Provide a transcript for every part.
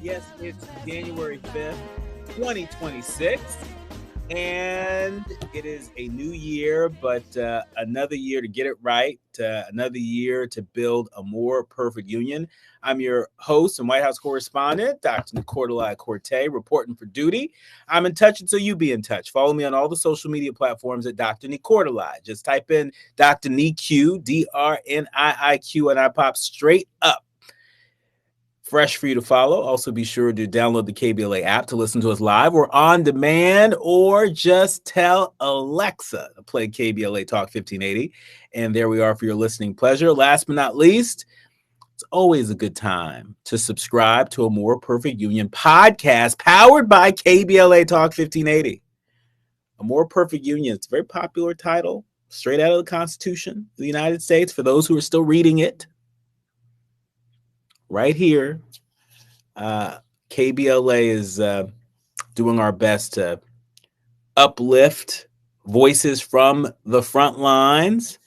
Yes, it's January 5th, 2026, and it is a new year, but another year to get it right, another year to build a more perfect union. I'm your host and White House correspondent, Dr. Nii-Quartelai, reporting for duty. I'm in touch until you be in touch. Follow me on all the social media platforms at Dr. Nii-Quartelai. Just type in Dr. Nii-Q, DRNIIQ, and I pop straight up. Fresh for you to follow. Also, be sure to download the KBLA app to listen to us live or on demand, or just tell Alexa to play KBLA Talk 1580. And there we are for your listening pleasure. Last but not least, it's always a good time to subscribe to a More Perfect Union podcast powered by KBLA Talk 1580. A More Perfect Union, it's a very popular title, straight out of the Constitution of the United States for those who are still reading it. Right here, KBLA is doing our best to uplift voices from the front lines,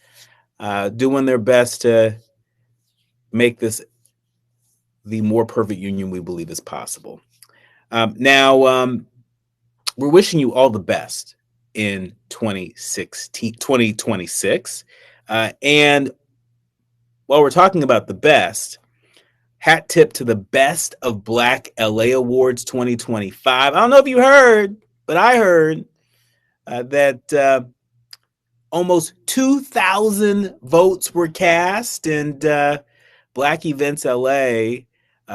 doing their best to make this the more perfect union we believe is possible. Now, we're wishing you all the best in 2026. And while we're talking about the best, hat tip to the Best of Black LA Awards 2025. I don't know if you heard, but I heard that almost 2,000 votes were cast, and Black Events LA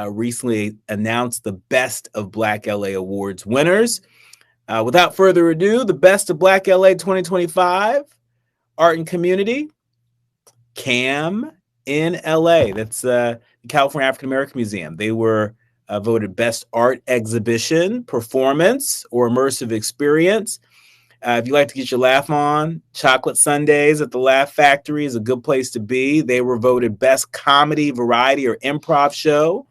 recently announced the Best of Black LA Awards winners. Without further ado, the Best of Black LA 2025, Art and Community, CAM in LA. That's the California African American Museum. They were voted Best Art Exhibition, Performance, or Immersive Experience. If you like to get your laugh on, Chocolate Sundays at the Laugh Factory is a good place to be. They were voted Best Comedy, Variety, or Improv Show.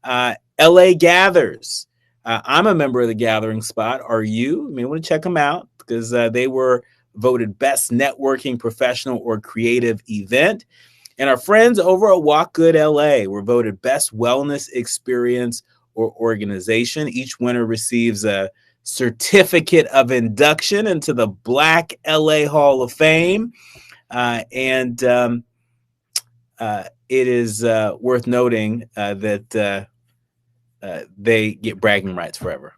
LA Gathers. I'm a member of the Gathering Spot. Are you? You may want to check them out because they were voted Best Networking, Professional, or Creative Event. And our friends over at Walk Good LA were voted Best Wellness Experience or Organization. Each winner receives a certificate of induction into the Black LA Hall of Fame. And it is worth noting that they get bragging rights forever.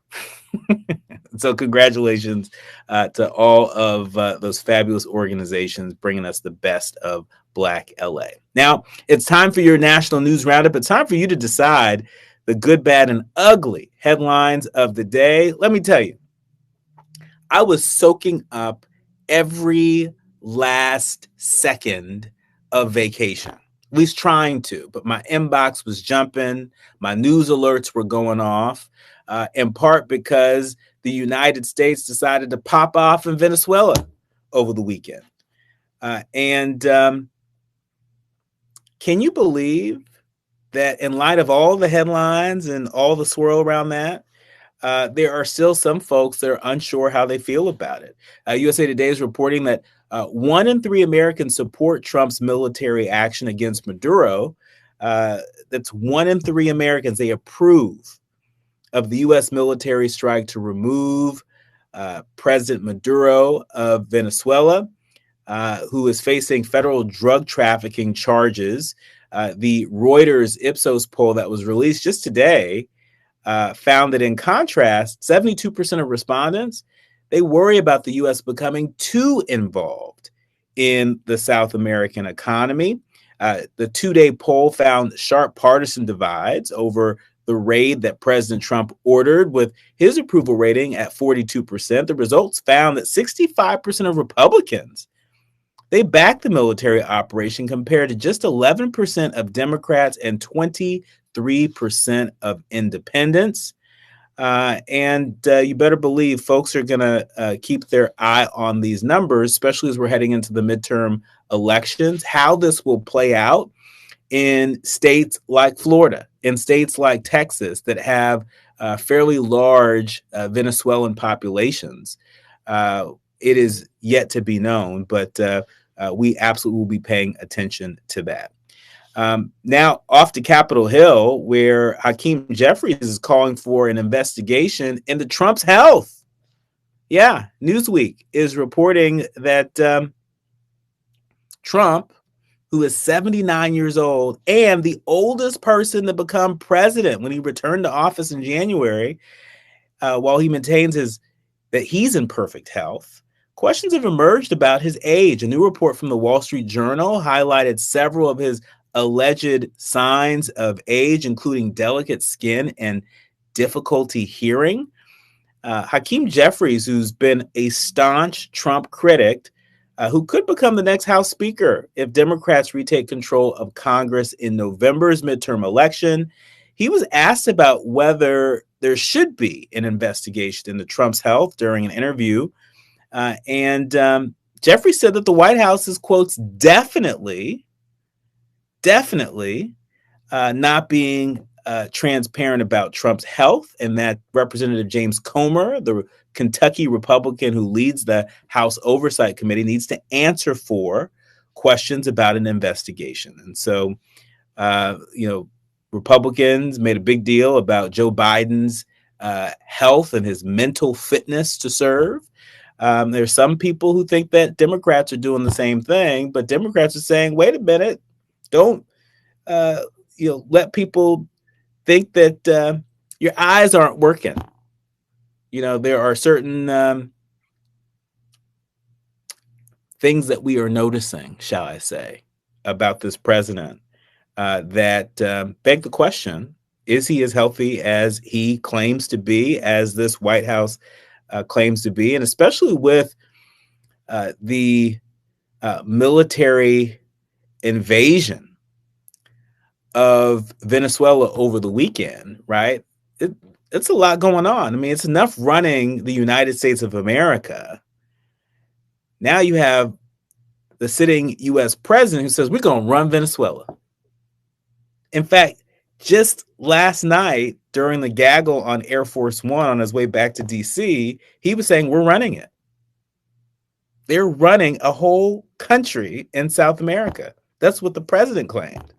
So congratulations to all of those fabulous organizations bringing us the best of Black LA. Now, it's time for your national news roundup. It's time for you to decide the good, bad, and ugly headlines of the day. Let me tell you, I was soaking up every last second of vacation, at least trying to, but my inbox was jumping. My news alerts were going off, in part because the United States decided to pop off in Venezuela over the weekend. Can you believe that in light of all the headlines and all the swirl around that, there are still some folks that are unsure how they feel about it? USA Today is reporting that 1 in 3 Americans support Trump's military action against Maduro. That's 1 in 3 Americans. They approve of the U.S. military strike to remove President Maduro of Venezuela, who is facing federal drug trafficking charges. The Reuters Ipsos poll that was released just today found that, in contrast, 72% of respondents, they worry about the U.S. becoming too involved in the South American economy. The two-day poll found sharp partisan divides over the raid that President Trump ordered, with his approval rating at 42%. The results found that 65% of Republicans, they backed the military operation, compared to just 11% of Democrats and 23% of independents. You better believe folks are going to keep their eye on these numbers, especially as we're heading into the midterm elections, how this will play out in states like Florida, in states like Texas that have fairly large Venezuelan populations. It is yet to be known, but we absolutely will be paying attention to that. Now off to Capitol Hill, where Hakeem Jeffries is calling for an investigation into Trump's health. Yeah, Newsweek is reporting that Trump, who is 79 years old and the oldest person to become president when he returned to office in January, while he maintains that he's in perfect health, questions have emerged about his age. A new report from the Wall Street Journal highlighted several of his alleged signs of age, including delicate skin and difficulty hearing. Hakeem Jeffries, who's been a staunch Trump critic, who could become the next House Speaker if Democrats retake control of Congress in November's midterm election. He was asked about whether there should be an investigation into Trump's health during an interview. And Jeffries said that the White House is, quotes, definitely not being transparent about Trump's health, and that Representative James Comer, the Kentucky Republican who leads the House Oversight Committee, needs to answer for questions about an investigation. And so, Republicans made a big deal about Joe Biden's health and his mental fitness to serve. There's some people who think that Democrats are doing the same thing, but Democrats are saying, wait a minute, don't let people think that your eyes aren't working. There are certain things that we are noticing, shall I say, about this president that beg the question, is he as healthy as he claims to be, as this White House claims to be? And especially with the military invasion of Venezuela over the weekend, right? It's a lot going on. I mean, it's enough running the United States of America. Now you have the sitting U.S. president who says, we're going to run Venezuela. In fact, just last night during the gaggle on Air Force One on his way back to D.C., he was saying, we're running it. They're running a whole country in South America. That's what the president claimed.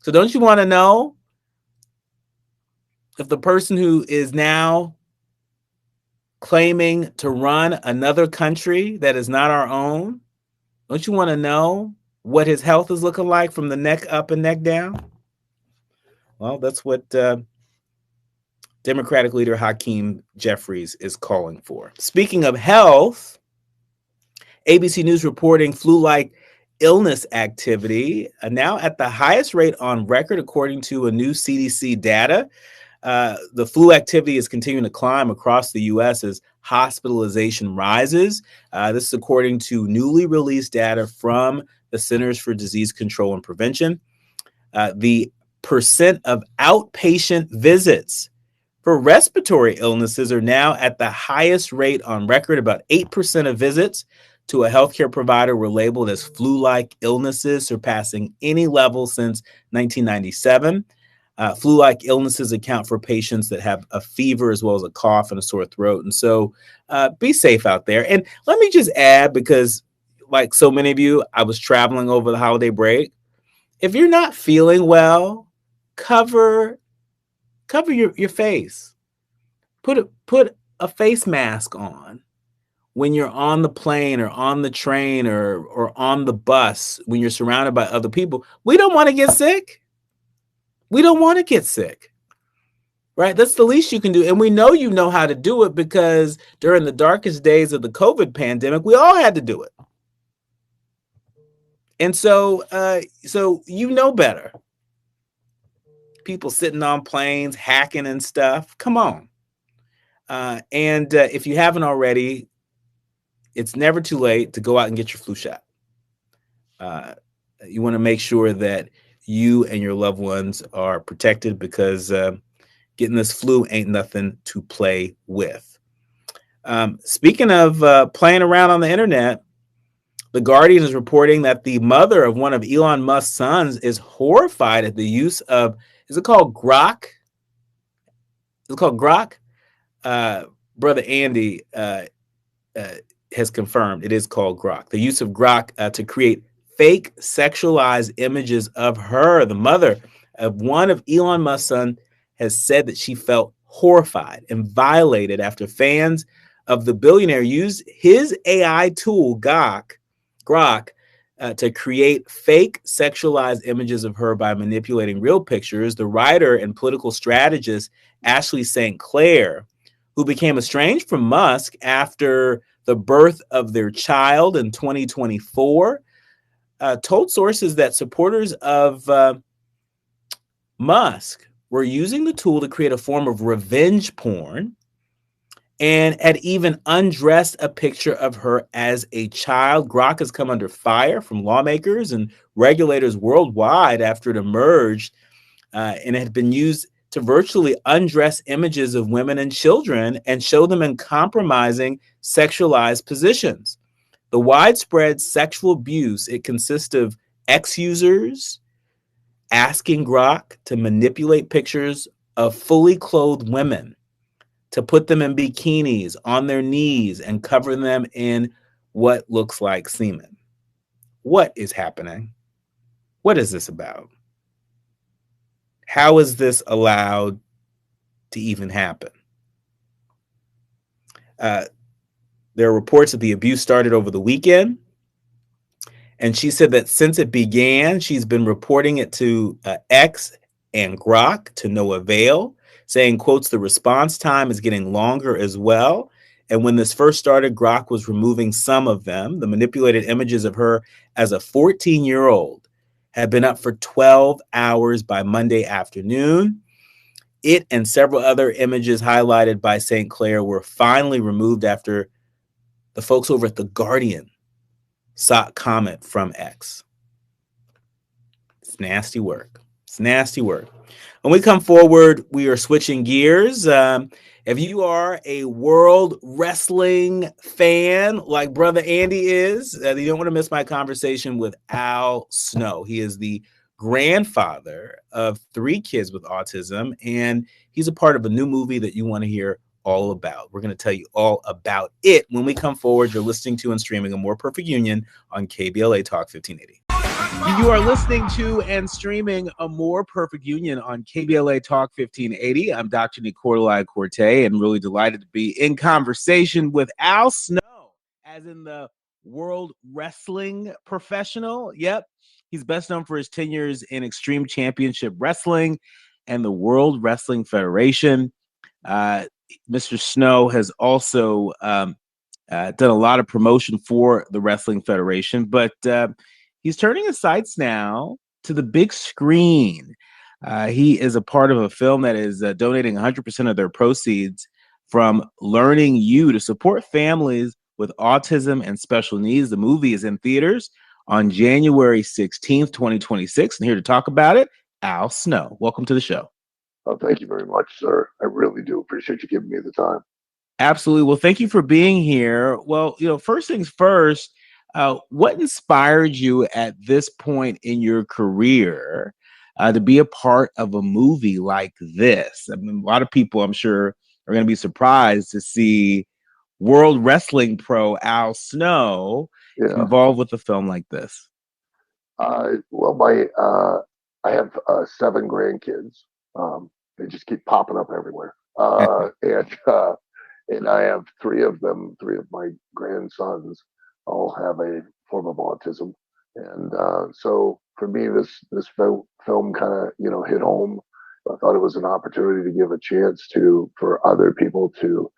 So don't you want to know if the person who is now claiming to run another country that is not our own, don't you want to know what his health is looking like from the neck up and neck down? Well, that's what Democratic leader Hakeem Jeffries is calling for. Speaking of health, ABC News reporting flu-like illness activity now at the highest rate on record, according to a new CDC data. The flu activity is continuing to climb across the U.S. as hospitalization rises. This is according to newly released data from the Centers for Disease Control and Prevention. The percent of outpatient visits for respiratory illnesses are now at the highest rate on record. About 8% of visits to a healthcare provider were labeled as flu-like illnesses, surpassing any level since 1997. Flu-like illnesses account for patients that have a fever as well as a cough and a sore throat. And so be safe out there. And let me just add, because like so many of you, I was traveling over the holiday break. If you're not feeling well, cover your face. Put a face mask on when you're on the plane or on the train or on the bus, when you're surrounded by other people. We don't want to get sick. We don't want to get sick, right? That's the least you can do. And we know you know how to do it because during the darkest days of the COVID pandemic, we all had to do it. And so you know better. People sitting on planes, hacking and stuff. Come on. And if you haven't already, it's never too late to go out and get your flu shot. You want to make sure that you and your loved ones are protected because getting this flu ain't nothing to play with. Speaking of playing around on the internet, The Guardian is reporting that the mother of one of Elon Musk's sons is horrified at the use of, is it called Grok? Is it called Grok? Brother Andy has confirmed it is called Grok. The use of Grok to create fake sexualized images of her. The mother of one of Elon Musk's son has said that she felt horrified and violated after fans of the billionaire used his AI tool, Grok, to create fake sexualized images of her by manipulating real pictures. The writer and political strategist Ashley St. Clair, who became estranged from Musk after the birth of their child in 2024, told sources that supporters of Musk were using the tool to create a form of revenge porn and had even undressed a picture of her as a child. Grok has come under fire from lawmakers and regulators worldwide after it emerged and it had been used to virtually undress images of women and children and show them in compromising sexualized positions. The widespread sexual abuse, it consists of ex-users asking Grok to manipulate pictures of fully clothed women, to put them in bikinis on their knees and cover them in what looks like semen. What is happening? What is this about? How is this allowed to even happen? There are reports that the abuse started over the weekend. And she said that since it began, she's been reporting it to X and Grok to no avail, saying, quotes, the response time is getting longer as well. And when this first started, Grok was removing some of them. The manipulated images of her as a 14-year-old had been up for 12 hours by Monday afternoon. It and several other images highlighted by St. Clair were finally removed after the folks over at The Guardian sought comment from X. It's nasty work. It's nasty work. When we come forward, we are switching gears. If you are a World Wrestling fan like Brother Andy is, you don't want to miss my conversation with Al Snow. He is the grandfather of 3 kids with autism, and he's a part of a new movie that you want to hear all about. We're going to tell you all about it when we come forward. You're listening to and streaming A More Perfect Union on KBLA Talk 1580. You are listening to and streaming A More Perfect Union on KBLA Talk 1580. I'm Dr. Nii-Quartelai, and really delighted to be in conversation with Al Snow, as in the world wrestling professional. Yep, he's best known for his tenures in Extreme Championship Wrestling and the World Wrestling Federation. Mr. Snow has also done a lot of promotion for the Wrestling Federation, but he's turning his sights now to the big screen. He is a part of a film that is donating 100% of their proceeds from Learning You to support families with autism and special needs. The movie is in theaters on January 16th, 2026. And here to talk about it, Al Snow. Welcome to the show. Oh, thank you very much, sir. I really do appreciate you giving me the time. Absolutely. Well, thank you for being here. Well, first things first, what inspired you at this point in your career to be a part of a movie like this? I mean, a lot of people, I'm sure, are going to be surprised to see World Wrestling Pro Al Snow involved with a film like this. Well, I have 7 grandkids. They just keep popping up everywhere. And I have 3 of them. 3 of my grandsons all have a form of autism. And so for me, this film kind of, hit home. I thought it was an opportunity to give a chance for other people to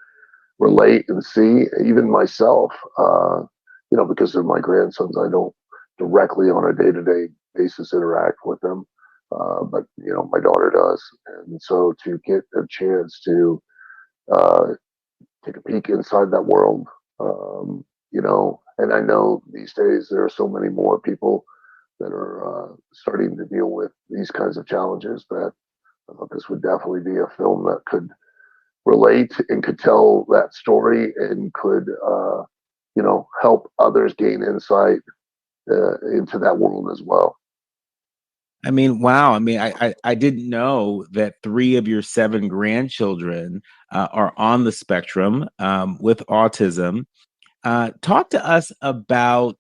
relate and see, even myself, because of my grandsons, I don't directly on a day-to-day basis interact with them. But my daughter does, and so to get a chance to take a peek inside that world, and I know these days there are so many more people that are starting to deal with these kinds of challenges that I thought this would definitely be a film that could relate and could tell that story and could, help others gain insight into that world as well. I mean, wow. I mean, I didn't know that 3 of your 7 grandchildren are on the spectrum with autism. Talk to us about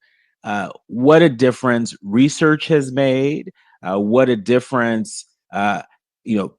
what a difference research has made, what a difference, you know,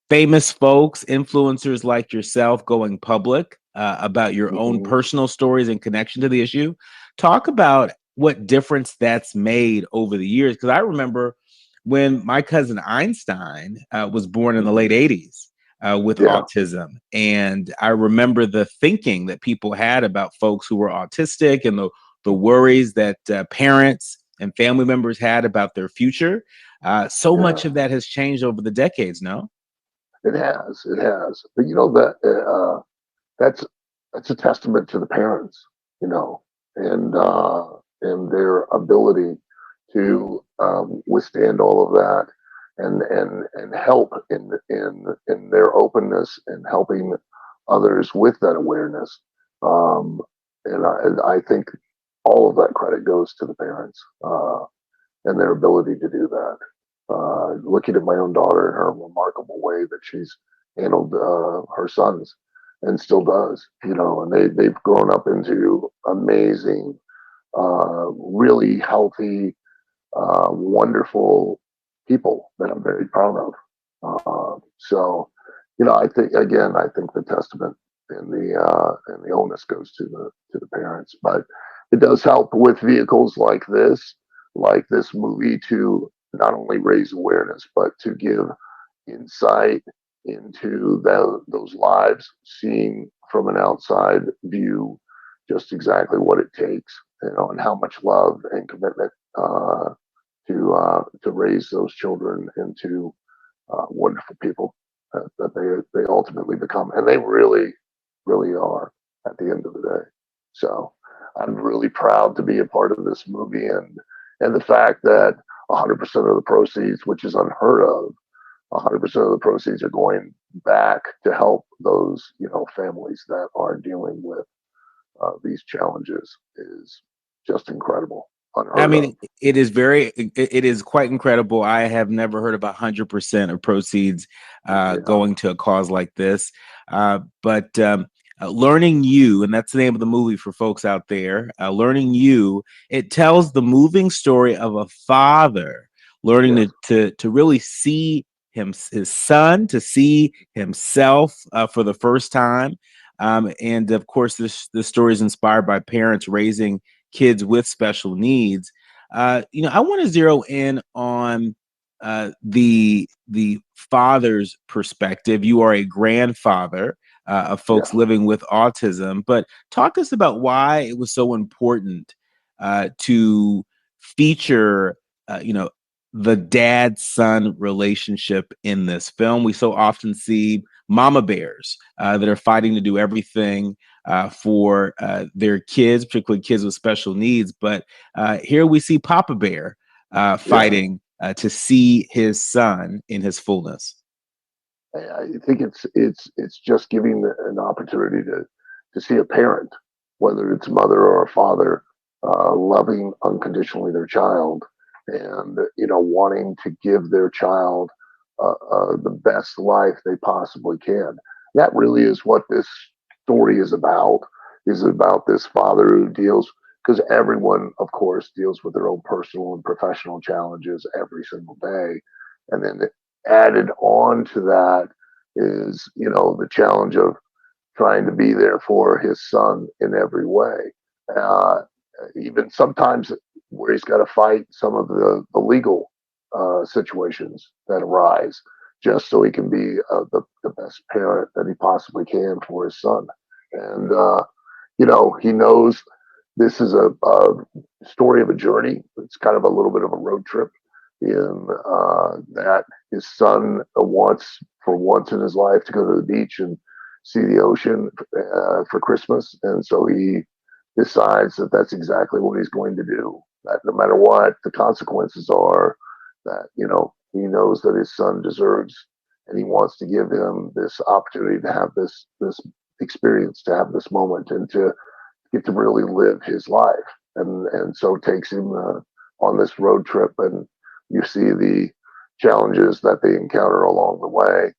famous folks, influencers like yourself going public about your own Mm-hmm. personal stories in connection to the issue. Talk about what difference that's made over the years. Because I remember when my cousin Einstein was born in the late Mm-hmm. 80s with Yeah, autism. And I remember the thinking that people had about folks who were autistic and the worries that parents and family members had about their future. So much yeah, of that has changed over the decades, no? it has, it has. But you know that that's that's a testament to the parents, you know, and their ability to withstand all of that and help in their openness and helping others with that awareness. Um, and I think all of that credit goes to the parents and their ability to do that. Looking at my own daughter and her remarkable way that she's handled her sons and still does, you know, and they've grown up into amazing, really healthy, wonderful people that I'm very proud of. So, you know, I think again, I think the testament and the onus goes to the parents, but it does help with vehicles like this movie, to not only raise awareness but to give insight into those lives, seeing from an outside view just exactly what it takes, you know, and how much love and commitment to raise those children into wonderful people that they ultimately become, and they really are at the end of the day. So I'm really proud to be a part of this movie, and the fact that 100% of the proceeds, which is unheard of, 100% of the proceeds are going back to help those, you know, families that are dealing with these challenges, is just incredible, I unheard of. mean, it is quite incredible. I have never heard of 100% of proceeds Yeah, going to a cause like this. But learning you, and that's the name of the movie for folks out there. Learning you, it tells the moving story of a father learning yes, to really see his son, to see himself for the first time. And of course, this story is inspired by parents raising kids with special needs. I want to zero in on the father's perspective. You are a grandfather of folks yeah. living with autism, but talk to us about why it was so important to feature, the dad son relationship in this film. We so often see mama bears that are fighting to do everything for their kids, particularly kids with special needs. But here we see Papa Bear Yeah, fighting to see his son in his fullness. I think it's just giving an opportunity to see a parent, whether it's a mother or a father, loving unconditionally their child, and you know, wanting to give their child the best life they possibly can. That really is what this story is about. Is about this father who deals, because everyone, of course, deals with their own personal and professional challenges every single day, and then added on to that is, you know, the challenge of trying to be there for his son in every way. Uh, Even sometimes where he's got to fight some of the legal situations that arise just so he can be the best parent that he possibly can for his son. And, you know, he knows this is a story of a journey. It's kind of a little bit of a road trip in that his son wants, for once in his life, to go to the beach and see the ocean for Christmas. And so he decides that that's exactly what he's going to do. That no matter what the consequences are, that, you know, he knows that his son deserves, and he wants to give him this opportunity to have this experience, to have this moment, and to get to really live his life. And so takes him on this road trip, and you see the challenges that they encounter along the way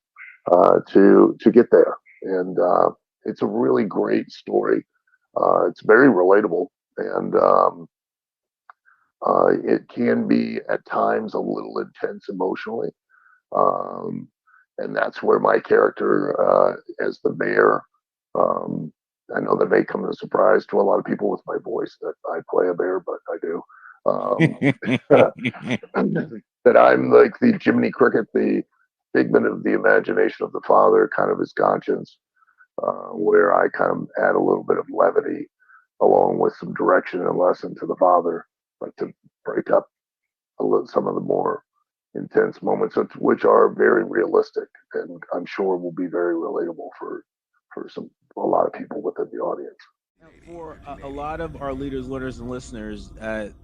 to get there. And it's a really great story. It's very relatable, and It can be at times a little intense emotionally, um, and that's where my character as the bear. Um, I know that may come as a surprise to a lot of people with my voice that I play a bear, but I do. Um, that I'm like the Jiminy Cricket, the figment of the imagination of the father, kind of his conscience, where I kind of add a little bit of levity along with some direction and lesson to the father, but to break up some of the more intense moments, which are very realistic and I'm sure will be very relatable for a lot of people within the audience. Now, for a lot of our leaders, learners, and listeners,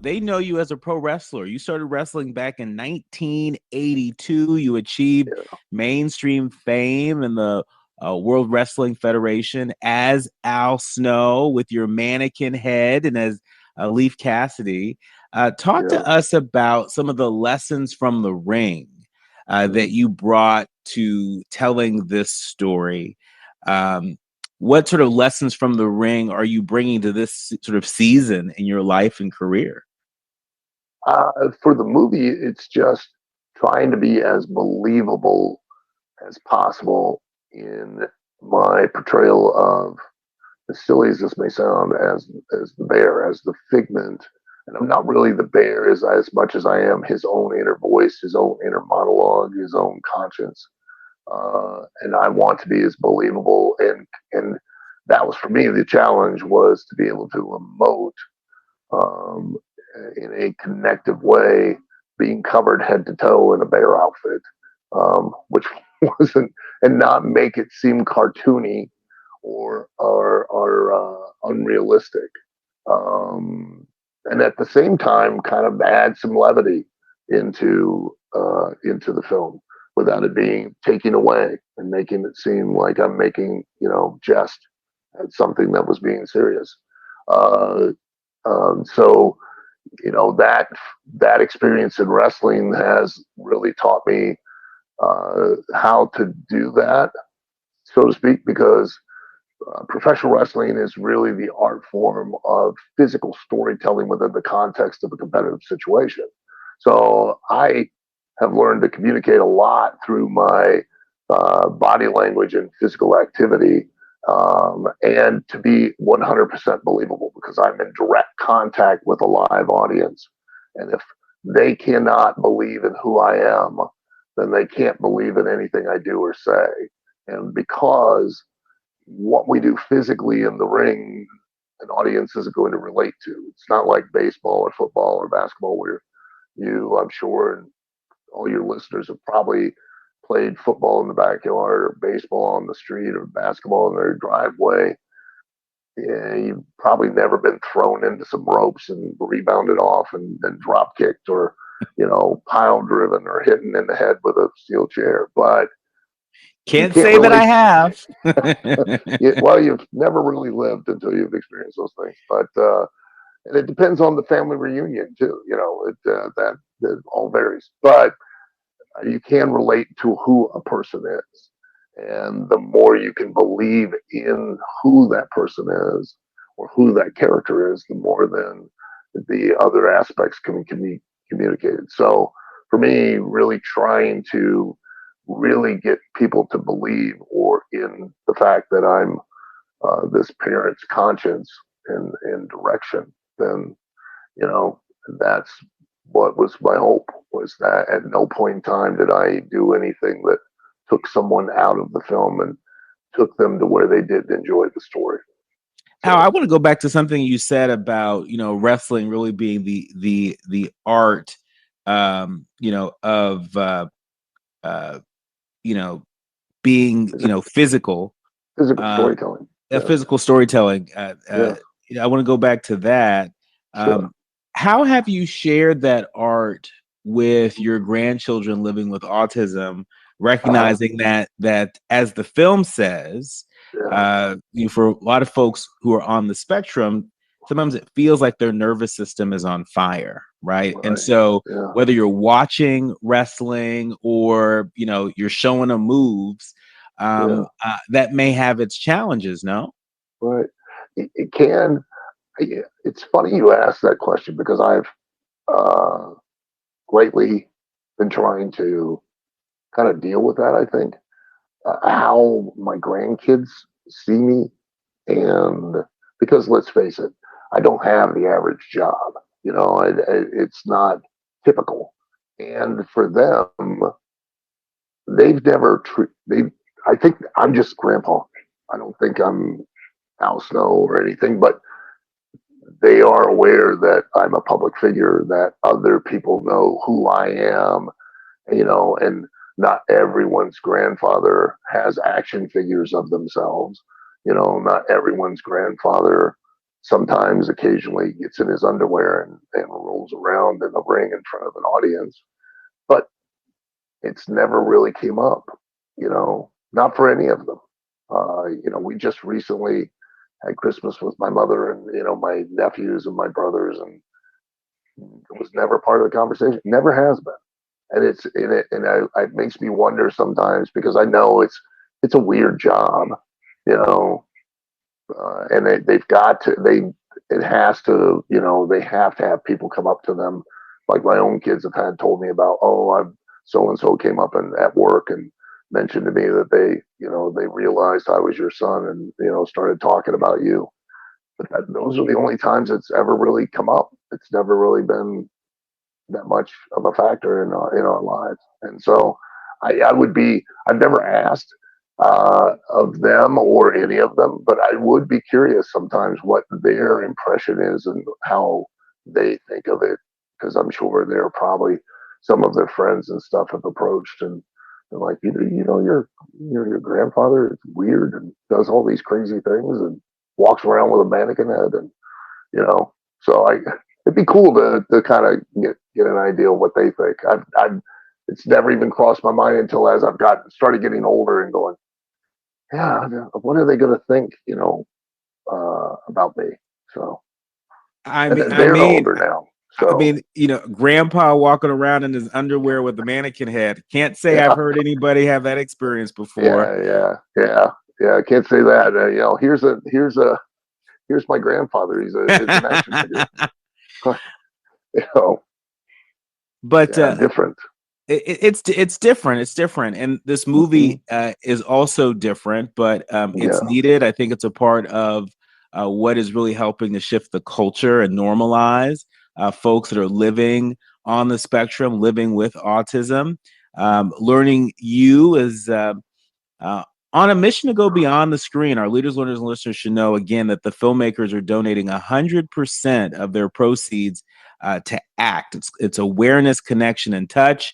they know you as a pro wrestler. You started wrestling back in 1982. You achieved Yeah, mainstream fame in the World Wrestling Federation as Al Snow with your mannequin head and as Leaf Cassidy. Talk yeah. to us about some of the lessons from the ring that Mm. you brought to telling this story. Um, what sort of lessons from the ring are you bringing to this sort of season in your life and career? For the movie, it's just trying to be as believable as possible in my portrayal of, as silly as this may sound, as the bear, as the figment. And I'm not really the bear as much as I am his own inner voice, his own inner monologue, his own conscience. And I want to be as believable. And that was for me the challenge was to be able to emote um, in a connective way, being covered head to toe in a bear outfit, which wasn't, and not make it seem cartoony or unrealistic. And at the same time, kind of add some levity into the film without it being taken away and making it seem like I'm making jest at something that was being serious. Uh, so that experience in wrestling has really taught me how to do that, so to speak, because professional wrestling is really the art form of physical storytelling within the context of a competitive situation. So I have learned to communicate a lot through my body language and physical activity, and to be 100% believable because I'm in direct contact with a live audience. And if they cannot believe in who I am, then they can't believe in anything I do or say. And because what we do physically in the ring, an audience isn't going to relate to. It's not like baseball or football or basketball where I'm sure, and all your listeners have probably played football in the backyard or baseball on the street or basketball in their driveway. Yeah, you've probably never been thrown into some ropes and rebounded off and then drop kicked or, pile driven or hit in the head with a steel chair. But you Can't can't say that I relate. have. Well, you've never really lived until you've experienced those things. But and it depends on the family reunion too. That all varies. But you can relate to who a person is. And the more you can believe in who that person is or who that character is, the more then the other aspects can be communicated. So for me, really trying to really get people to believe or in the fact that I'm this parent's conscience and direction, then you know, that's what was my hope, was that at no point in time did I do anything that took someone out of the film and took them to where they did enjoy the story. Al, I So want to go back to something you said about wrestling really being the art, of uh, you know being physical, physical, physical uh, storytelling. Yeah, physical storytelling. yeah, I want to go back to that. sure. How have you shared that art with your grandchildren living with autism, Uh-huh. recognizing that as the film says, Yeah, for a lot of folks who are on the spectrum, sometimes it feels like their nervous system is on fire, right? And right. so Yeah, whether you're watching wrestling or you're showing them moves, yeah, that may have its challenges. No. right. It can. It's funny you ask that question because uh, greatly in trying to kind of deal with that. I think how my grandkids see me, and because let's face it, I don't have the average job. You know, it's not typical, and for them, they've never they. I think I'm just grandpa. I don't think I'm Al Snow or anything, but they are aware that I'm a public figure, that other people know who I am, you know, and not everyone's grandfather has action figures of themselves. You know, not everyone's grandfather sometimes occasionally gets in his underwear and rolls around in the ring in front of an audience. But it's never really came up, you know, not for any of them. You know, we just recently had Christmas with my mother and, you know, my nephews and my brothers, and it was never part of the conversation. Never has been. And it's in it, and it makes me wonder sometimes because I know it's a weird job, you know, and they've got to it has to, you know, they have to have people come up to them, like my own kids have had told me about. Oh, I'm so and so came up and at work and mentioned to me that they, you know, they realized I was your son and, you know, started talking about you. But those are the only times it's ever really come up. It's never really been that much of a factor in our lives. And so I would be, I've never asked of them or any of them, but I would be curious sometimes what their impression is and how they think of it, because I'm sure they're probably some of their friends and stuff have approached and they're like, you know, your grandfather is weird and does all these crazy things and walks around with a mannequin head and you know. So it'd be cool to kind of get an idea of what they think. It's never even crossed my mind until as I've started getting older and going, yeah, what are they going to think, you know, about me? So, I and mean, then I they're mean, older now, I so mean, you know, grandpa walking around in his underwear with a mannequin head. Can't say I've yeah, heard anybody have that experience before. yeah. I can't say that. You know, here's my grandfather. Is an action figure. You know, But yeah, different. it's different. It's different, and this Mm-hmm. movie is also different. But it's Yeah. needed. I think it's a part of what is really helping to shift the culture and normalize folks that are living on the spectrum, living with autism. Learning you is uh, on a mission to go beyond the screen. Our leaders, learners, and listeners should know again that the filmmakers are donating 100% of their proceeds to ACT. It's awareness, connection, and touch.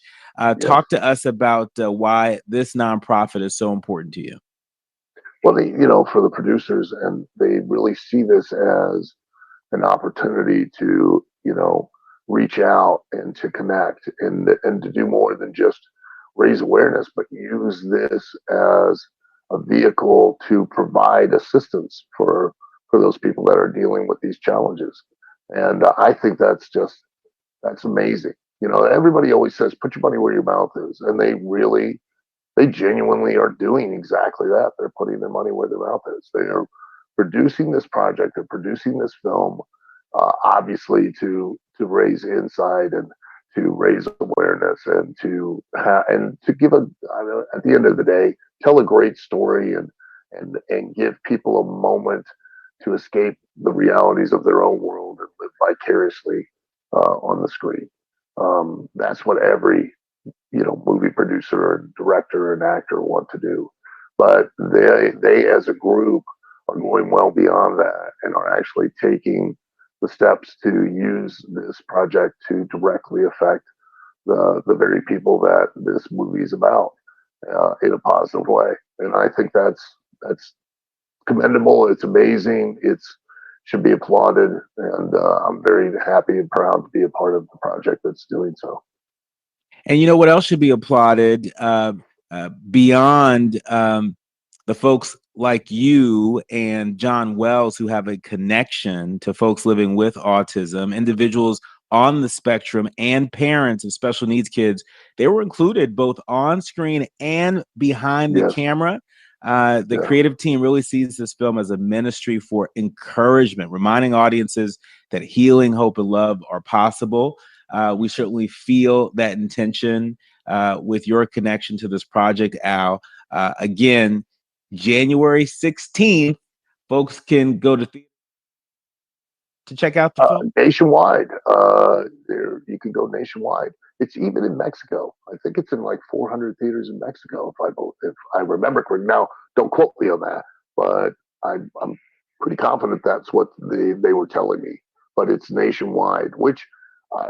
Yes. Talk to us about why this nonprofit is so important to you. Well, you know, for the producers, and they really see this as an opportunity to, you know, reach out and to connect and to do more than just raise awareness, but use this as a vehicle to provide assistance for those people that are dealing with these challenges. And I think that's amazing. You know, everybody always says, "Put your money where your mouth is," and they genuinely are doing exactly that. They're putting their money where their mouth is. They are producing this project, they're producing this film, obviously to raise insight and to raise awareness and and to give at the end of the day tell a great story and give people a moment to escape the realities of their own world and live vicariously on the screen. That's what every movie producer or director or an actor want to do, but they as a group are going well beyond that and are actually taking the steps to use this project to directly affect the very people that this movie is about in a positive way. And I think that's commendable. It's amazing. It's should be applauded, and I'm very happy and proud to be a part of the project that's doing so. And you know what else should be applauded beyond the folks like you and John Wells who have a connection to folks living with autism, individuals on the spectrum, and parents of special needs kids. They were included both on screen and behind the Yes, camera. The yeah, creative team really sees this film as a ministry for encouragement, reminding audiences that healing, hope, and love are possible. We certainly feel that intention with your connection to this project, Al. Again, January 16th, folks can go to check out the film. Nationwide. There you can go nationwide. It's even in Mexico. I think it's in like 400 theaters in Mexico, if I remember correctly. Now, don't quote me on that, but I'm pretty confident that's what they were telling me. But it's nationwide, which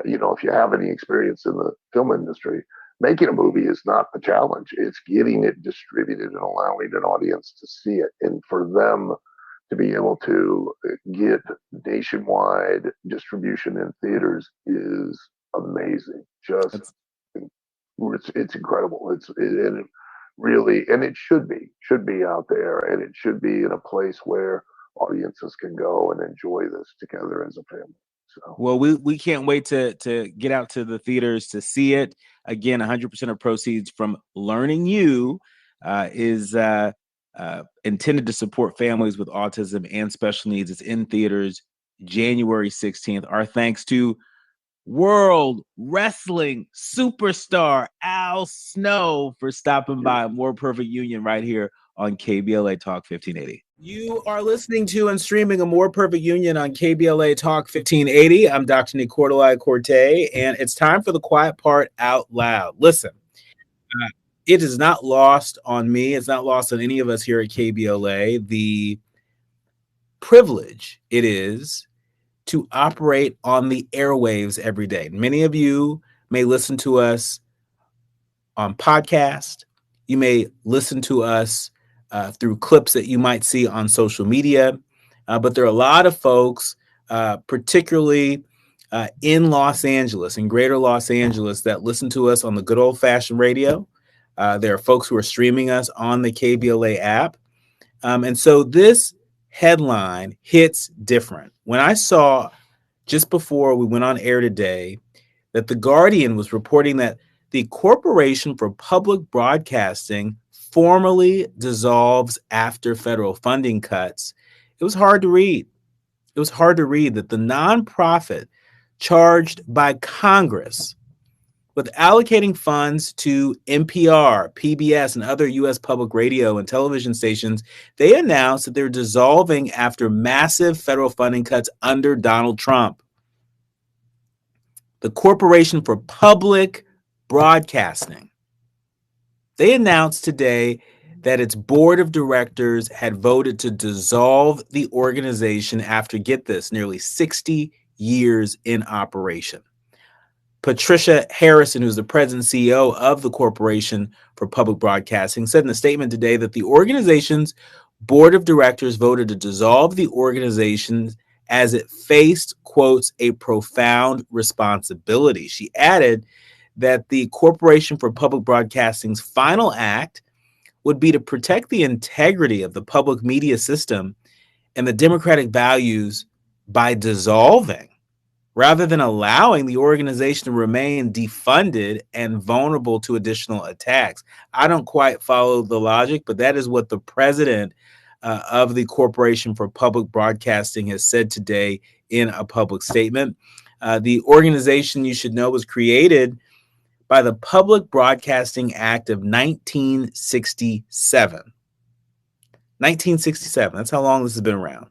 if you have any experience in the film industry, making a movie is not the challenge. It's getting it distributed and allowing an audience to see it, and for them to be able to get nationwide distribution in theaters is amazing. Just That's it's incredible. It really, and it should be out there, and it should be in a place where audiences can go and enjoy this together as a family. So Well, we can't wait to get out to the theaters to see it. Again, 100% of proceeds from Learning You is intended to support families with autism and special needs. It's in theaters January 16th. Our thanks to World Wrestling superstar Al Snow for stopping by More Perfect Union right here on KBLA Talk 1580. You are listening to and streaming a More Perfect Union on KBLA Talk 1580. I'm Dr. Nii-Quartelai Corte, and it's time for the quiet part out loud. Listen, it is not lost on me. It's not lost on any of us here at KBLA. The privilege it is to operate on the airwaves every day. Many of you may listen to us on podcast. You may listen to us through clips that you might see on social media. But there are a lot of folks, particularly in Los Angeles, in greater Los Angeles, that listen to us on the good old fashioned radio. There are folks who are streaming us on the KBLA app. And so this headline hits different. When I saw just before we went on air today that The Guardian was reporting that the Corporation for Public Broadcasting formally dissolves after federal funding cuts, it was hard to read. It was hard to read that the nonprofit charged by Congress with allocating funds to NPR, PBS, and other U.S. public radio and television stations, they announced that they're dissolving after massive federal funding cuts under Donald Trump. The Corporation for Public Broadcasting, they announced today that its board of directors had voted to dissolve the organization after, get this, nearly 60 years in operation. Patricia Harrison, who's the president and CEO of the Corporation for Public Broadcasting, said in a statement today that the organization's board of directors voted to dissolve the organization as it faced, quotes, a profound responsibility. She added that the Corporation for Public Broadcasting's final act would be to protect the integrity of the public media system and the democratic values by dissolving, rather than allowing the organization to remain defunded and vulnerable to additional attacks. I don't quite follow the logic, but that is what the president of the Corporation for Public Broadcasting has said today in a public statement. The organization, you should know, was created by the Public Broadcasting Act of 1967. 1967, that's how long this has been around.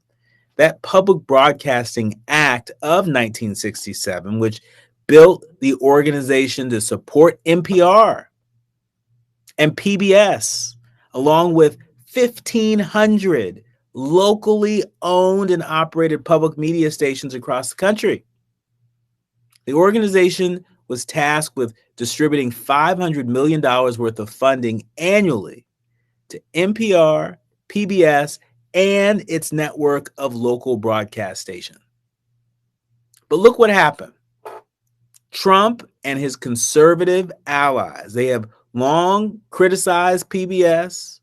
That Public Broadcasting Act of 1967, which built the organization to support NPR and PBS, along with 1,500 locally owned and operated public media stations across the country. The organization was tasked with distributing $500 million worth of funding annually to NPR, PBS, and its network of local broadcast stations. But look what happened. Trump and his conservative allies, they have long criticized PBS.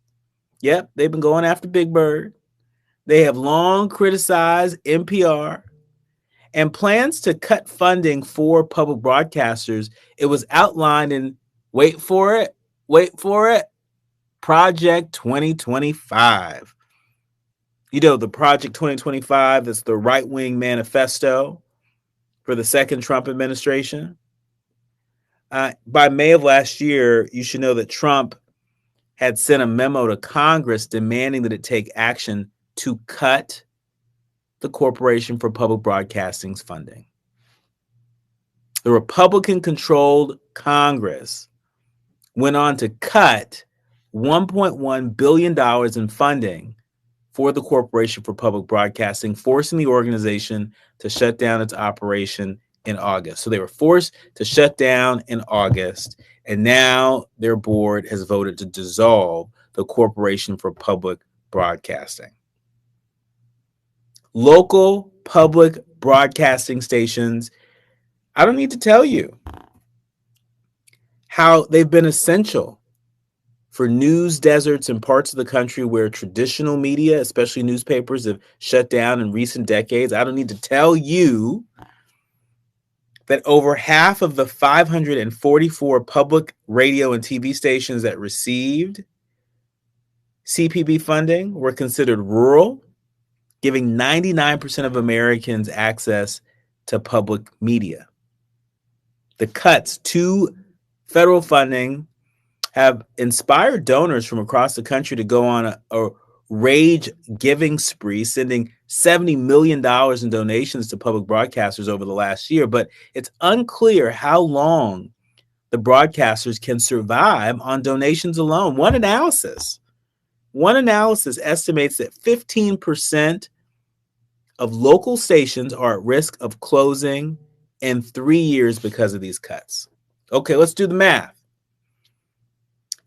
Yep, they've been going after Big Bird. They have long criticized NPR and plans to cut funding for public broadcasters. It was outlined in, wait for it, Project 2025. You know, the Project 2025 is the right-wing manifesto for the second Trump administration. By May of last year, you should know that Trump had sent a memo to Congress demanding that it take action to cut the Corporation for Public Broadcasting's funding. The Republican-controlled Congress went on to cut $1.1 billion in funding for the Corporation for Public Broadcasting, forcing the organization to shut down its operation in August. So they were forced to shut down in August, and now their board has voted to dissolve the Corporation for Public Broadcasting. Local public broadcasting stations, I don't need to tell you how they've been essential for news deserts in parts of the country where traditional media, especially newspapers, have shut down in recent decades. I don't need to tell you that over half of the 544 public radio and TV stations that received CPB funding were considered rural, giving 99% of Americans access to public media. The cuts to federal funding have inspired donors from across the country to go on a rage giving spree, sending $70 million in donations to public broadcasters over the last year. But it's unclear how long the broadcasters can survive on donations alone. One analysis estimates that 15% of local stations are at risk of closing in 3 years because of these cuts. Okay, let's do the math.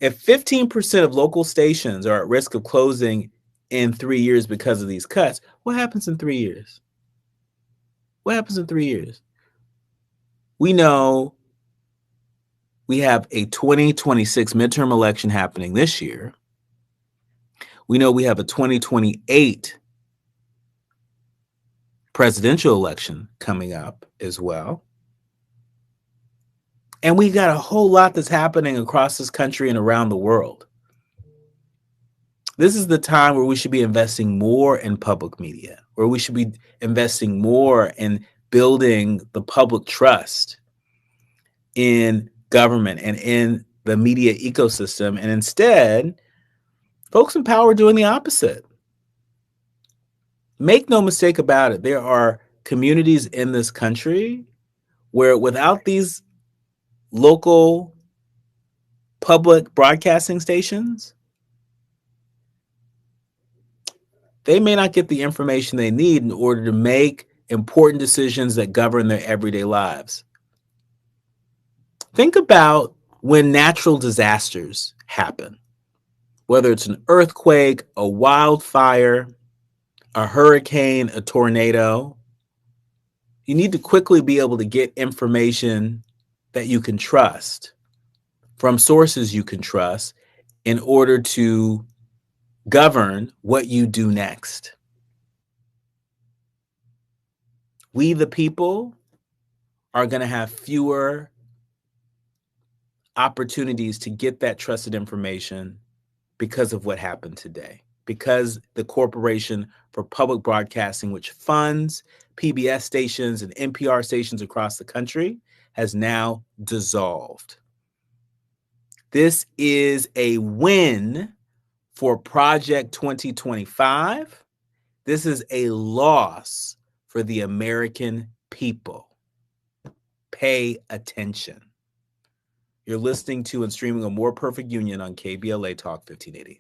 If 15% of local stations are at risk of closing in 3 years because of these cuts, what happens in 3 years? What happens in 3 years? We know we have a 2026 midterm election happening this year. We know we have a 2028 presidential election coming up as well. And we got a whole lot that's happening across this country and around the world. This is the time where we should be investing more in public media, where we should be investing more in building the public trust in government and in the media ecosystem. And instead, folks in power are doing the opposite. Make no mistake about it, there are communities in this country where without these local public broadcasting stations, they may not get the information they need in order to make important decisions that govern their everyday lives. Think about when natural disasters happen, whether it's an earthquake, a wildfire, a hurricane, a tornado. You need to quickly be able to get information that you can trust from sources you can trust in order to govern what you do next. We, the people, are going to have fewer opportunities to get that trusted information because of what happened today, because the Corporation for Public Broadcasting, which funds PBS stations and NPR stations across the country, has now dissolved. This is a win for Project 2025. This is a loss for the American people. Pay attention. You're listening to and streaming A More Perfect Union on KBLA Talk 1580.